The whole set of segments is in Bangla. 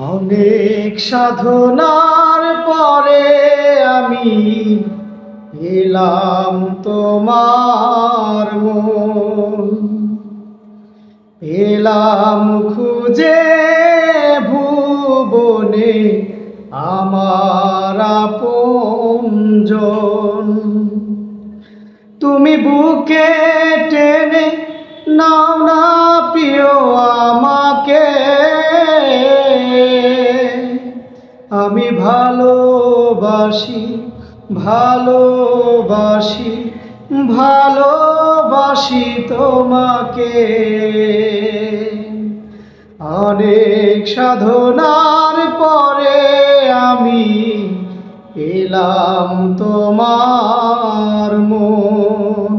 অনেক সাধনার পরে আমি পেলাম তোমার মন, পেলাম খুঁজে ভুবনে আমার আপনজন। তুমি বুকে টেনে নাও না প্রিয় আমাকে, আমি ভালোবাসি ভালোবাসি ভালোবাসি তোমাকে। অনেক সাধনার পরে আমি পেলাম তোমার মন,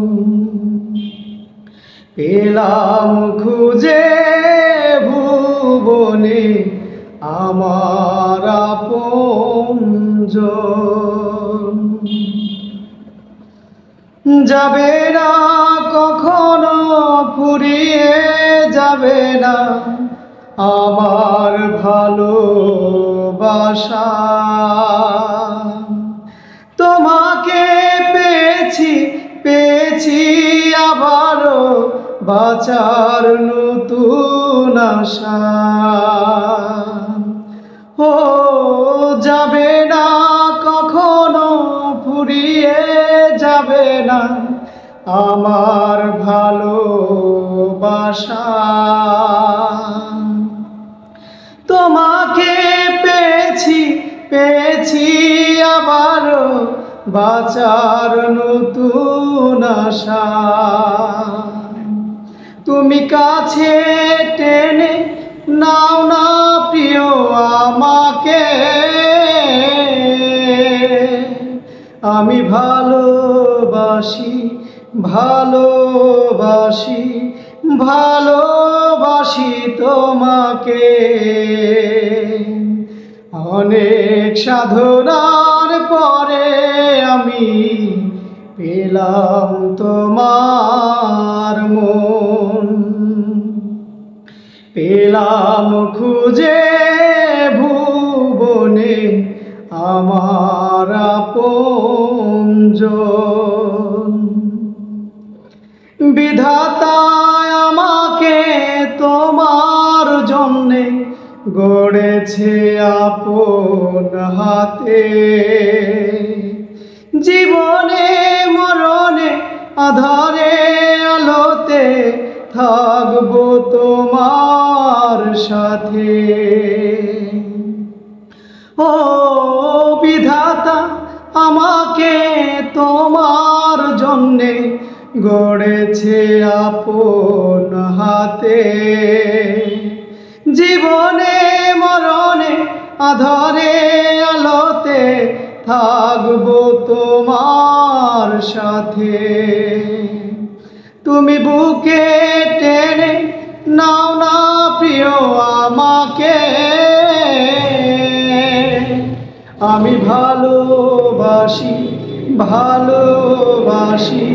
পেলাম খুঁজে ভুবনে আমার আপনজন। যাবে না কখনো ফুরিয়ে যাবে না আমার ভালোবাসা। তোমাকে পেয়েছি পেয়েছি আবারও বাঁচার নতুন আশা। ও যাবে না কখনো ফুরিয়ে যাবে না আমার ভালোবাসা। তোমাকে পেয়েছি পেয়েছি আবারও বাঁচার নতুন আশা। তুমি কাছে টেনে নাও না প্রিয় আমাকে, আমি ভালোবাসি ভালোবাসি ভালোবাসি তোমাকে। অনেক সাধনার পরে আমি পেলাম তোমার মন, পেলাম খুঁজে ভুবনে আমার আপনজন। বিধাতা আমাকে তোমার জন্যে গড়েছে আপন হাতে। জীবনে মরণে আধারে আলোতে থাকবো তোমার সাথে। ও বিধাতা আমাকে তোমার জন্যে গড়েছে আপন হাতে। জীবনে মরণে আধারে আলোতে থাকবো তোমার সাথে। তুমি বুকে টেনে নাও না প্রিয় আমাকে, আমি ভালোবাসি ভালোবাসি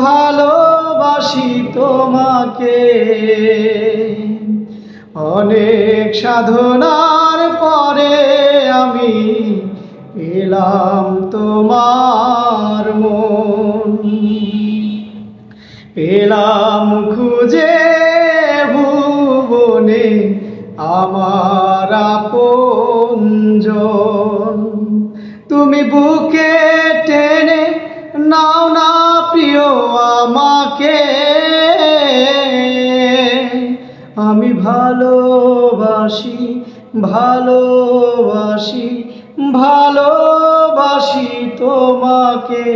ভালোবাসি তোমাকে। অনেক সাধনার পরে আমি পেলাম তোমার মন, পেলাম খুঁজে ভুবনে আমার আপনজন। তুমি বুকে টেনে নাও না প্রিয় আমাকে, আমি ভালোবাসি ভালোবাসি ভালোবাসি তোমাকে।